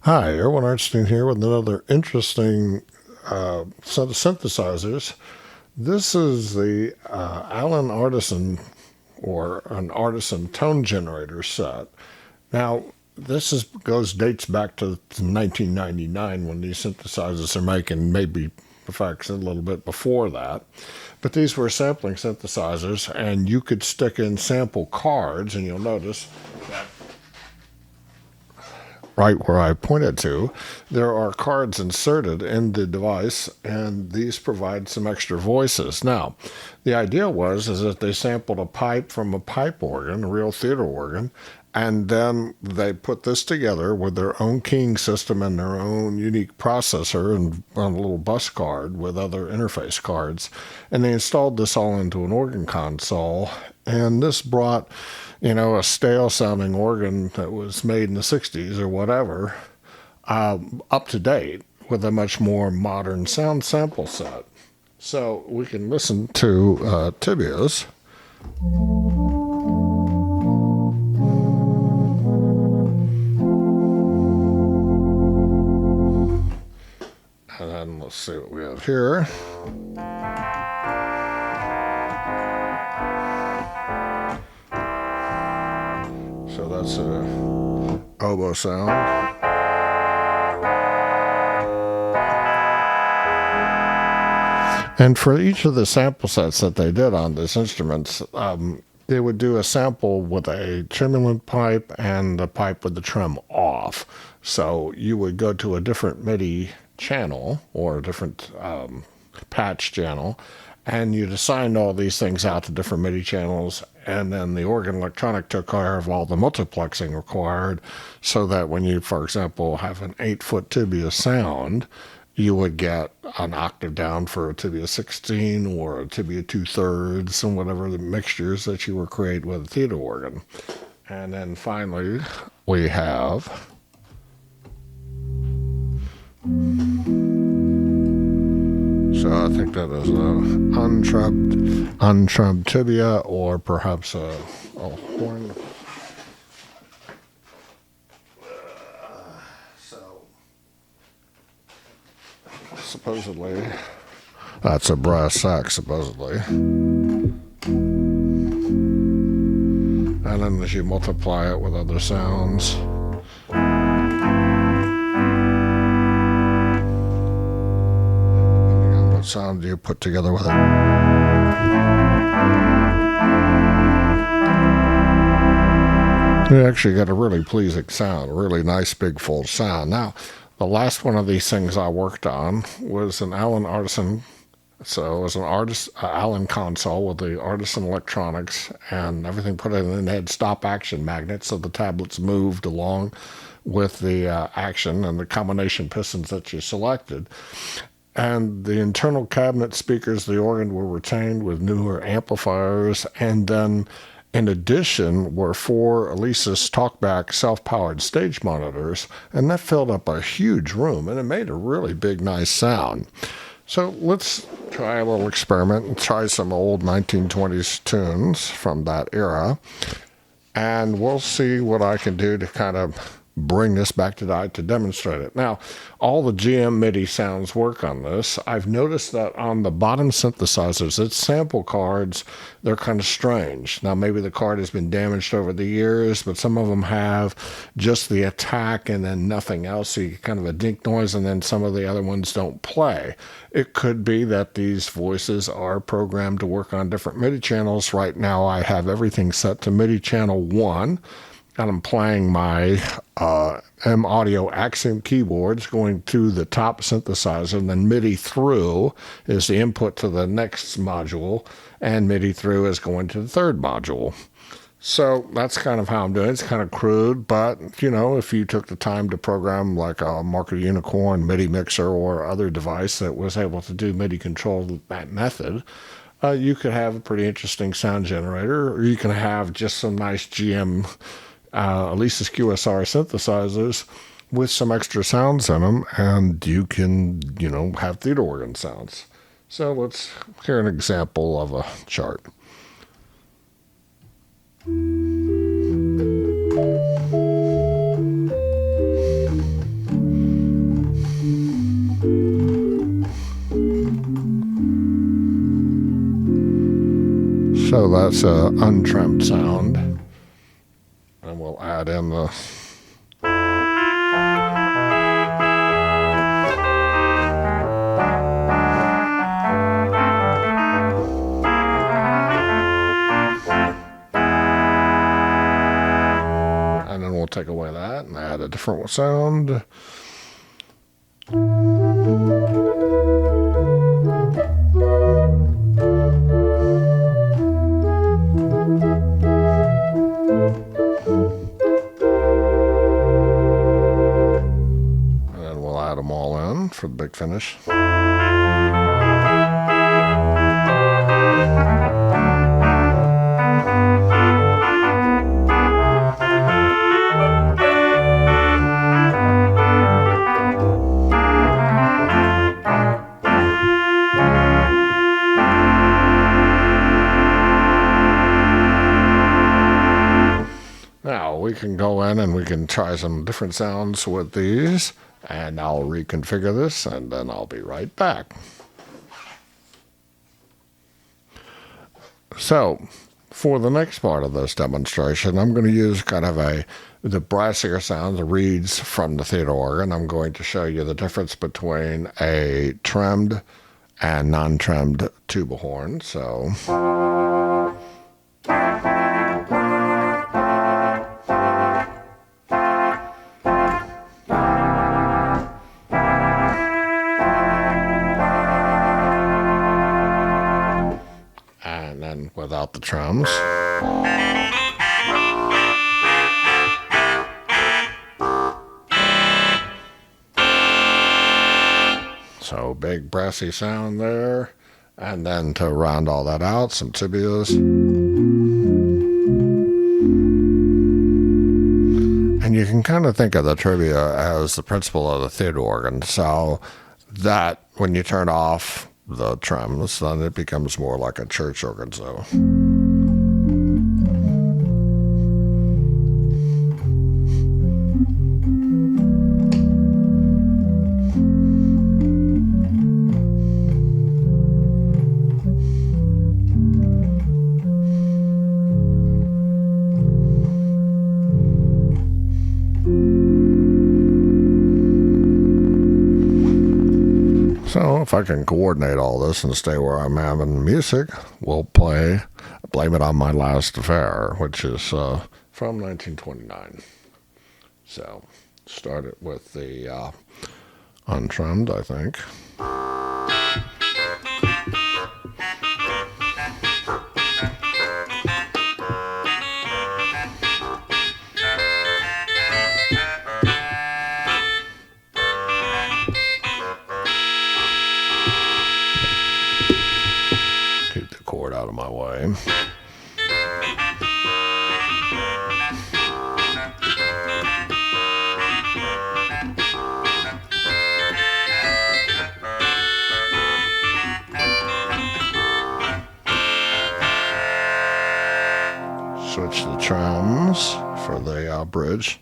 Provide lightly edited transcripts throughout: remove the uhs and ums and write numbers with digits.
Hi, Erwin Arnstein here with another interesting set of synthesizers. This is the Allen Artisan or an Artisan tone generator set. Now, dates back to 1999 when these synthesizers are making, maybe in fact a little bit before that. But these were sampling synthesizers, and you could stick in sample cards, and you'll notice that right where I pointed to, there are cards inserted in the device, and these provide some extra voices. Now, the idea is that they sampled a pipe from a pipe organ, a real theater organ, and then they put this together with their own keying system and their own unique processor and on a little bus card with other interface cards. And they installed this all into an organ console, and this brought a stale-sounding organ that was made in the 60s or whatever, up to date with a much more modern sound sample set. So we can listen to tibias. And then let's see what we have here. So that's a oboe sound. And for each of the sample sets that they did on these instruments, they would do a sample with a tremulant pipe and a pipe with the trem off. So you would go to a different MIDI channel or a different patch channel, and you'd assign all these things out to different MIDI channels, and then the organ electronic took care of all the multiplexing required, so that when you, for example, have an 8-foot tibia sound, you would get an octave down for a tibia 16 or a tibia 2/3 and whatever the mixtures that you were creating with a theater organ. And then finally, we have so I think that is an untrubbed tibia, or perhaps a horn. So supposedly that's a brass sax, supposedly. And then as you multiply it with other sounds, sound you put together with it. You actually get a really pleasing sound, a really nice big full sound. Now, the last one of these things I worked on was an Allen Artisan. So it was an Allen console with the Artisan electronics and everything put in, and they had stop action magnets, so the tablets moved along with the action and the combination pistons that you selected. And the internal cabinet speakers of the organ were retained with newer amplifiers. And then, in addition, were 4 Alesis TalkBack self-powered stage monitors. And that filled up a huge room, and it made a really big, nice sound. So let's try a little experiment and try some old 1920s tunes from that era. And we'll see what I can do to kind of bring this back to demonstrate it. Now, all the GM MIDI sounds work on this. I've noticed that on the bottom synthesizers, its sample cards, they're kind of strange. Now, maybe the card has been damaged over the years, but some of them have just the attack and then nothing else, so you get kind of a dink noise, and then some of the other ones don't play. It could be that these voices are programmed to work on different MIDI channels. Right now, I have everything set to MIDI channel 1. And I'm playing my M Audio Axiom keyboards going to the top synthesizer, and then MIDI through is the input to the next module, and MIDI through is going to the third module. So that's kind of how I'm doing it. It's kind of crude, but, if you took the time to program like a Market Unicorn MIDI mixer or other device that was able to do MIDI control that method, you could have a pretty interesting sound generator, or you can have just some nice GM Alesis QSR synthesizers with some extra sounds in them, and you can, have theater organ sounds. So let's hear an example of a chart. So that's an untrimmed sound. And we'll add in the and then we'll take away that and add a different sound. Them all in for the big finish. Now we can go in and we can try some different sounds with these. And I'll reconfigure this, and then I'll be right back. So, for the next part of this demonstration, I'm going to use kind of the brassier sound, the reeds from the theater organ. I'm going to show you the difference between a trimmed and non-trimmed tuba horn. So. Without the trims. So big brassy sound there. And then to round all that out, some tibias. And you can kind of think of the trivia as the principle of the theater organ. So that when you turn off the trims, then it becomes more like a church organ. So. So if I can coordinate all this and stay where I'm having music, we'll play Blame It on My Last Affair, which is from 1929. So start it with the untrimmed, I think. Out of my way. Switch the trims for the bridge.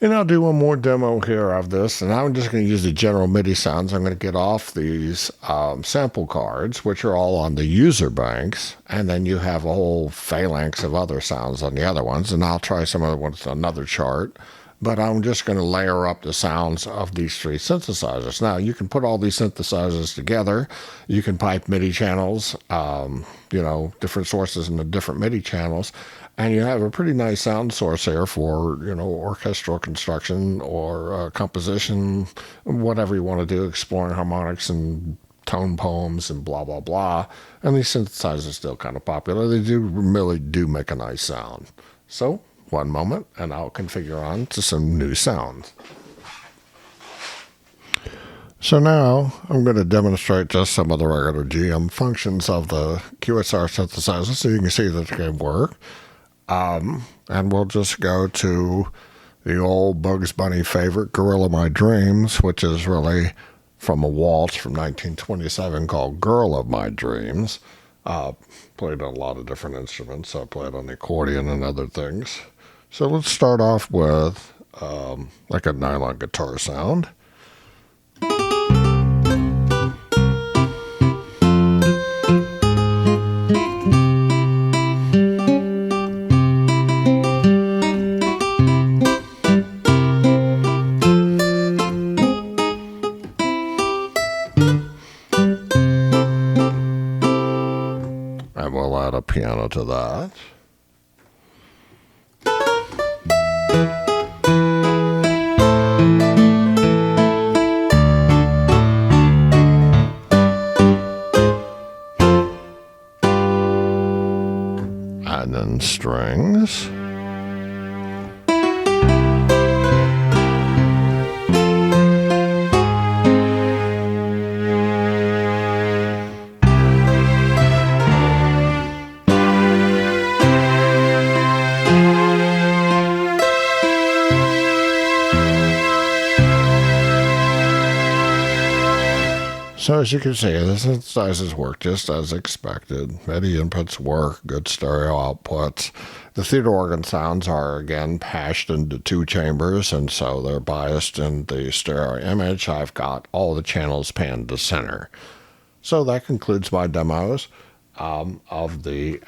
And I'll do one more demo here of this, and I'm just going to use the general MIDI sounds. I'm going to get off these sample cards, which are all on the user banks, and then you have a whole phalanx of other sounds on the other ones, and I'll try some other ones on another chart. But I'm just going to layer up the sounds of these three synthesizers. Now, you can put all these synthesizers together. You can pipe MIDI channels, different sources in the different MIDI channels. And you have a pretty nice sound source here for, orchestral construction or composition, whatever you want to do, exploring harmonics and tone poems and blah, blah, blah. And these synthesizers are still kind of popular. They really do make a nice sound. So, one moment, and I'll configure on to some new sounds. So now I'm going to demonstrate just some of the regular GM functions of the QSR synthesizer so you can see that they can work. And we'll just go to the old Bugs Bunny favorite, Gorilla My Dreams, which is really from a waltz from 1927 called Girl of My Dreams. Played on a lot of different instruments. I played on the accordion and other things. So let's start off with like a nylon guitar sound. And we'll add a piano to that. And then strings. So as you can see, the synthesizers work just as expected. MIDI inputs work, good stereo outputs. The theater organ sounds are, again, patched into 2 chambers, and so they're biased in the stereo image. I've got all the channels panned to center. So that concludes my demos of the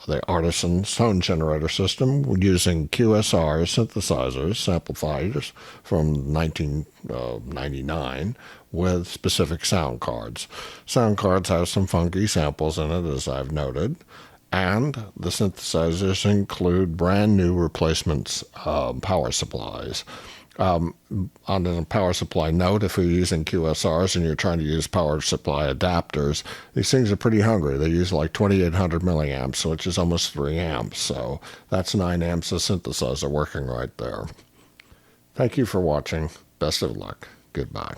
the Artisan Sound Generator System using QSR synthesizers, amplifiers from 1999 with specific sound cards. Sound cards have some funky samples in it, as I've noted, and the synthesizers include brand new replacements power supplies. On a power supply note, if you're using QSRs and you're trying to use power supply adapters, these things are pretty hungry. They use like 2800 milliamps, which is almost 3 amps. So that's 9 amps of synthesizer working right there. Thank you for watching. Best of luck. Goodbye.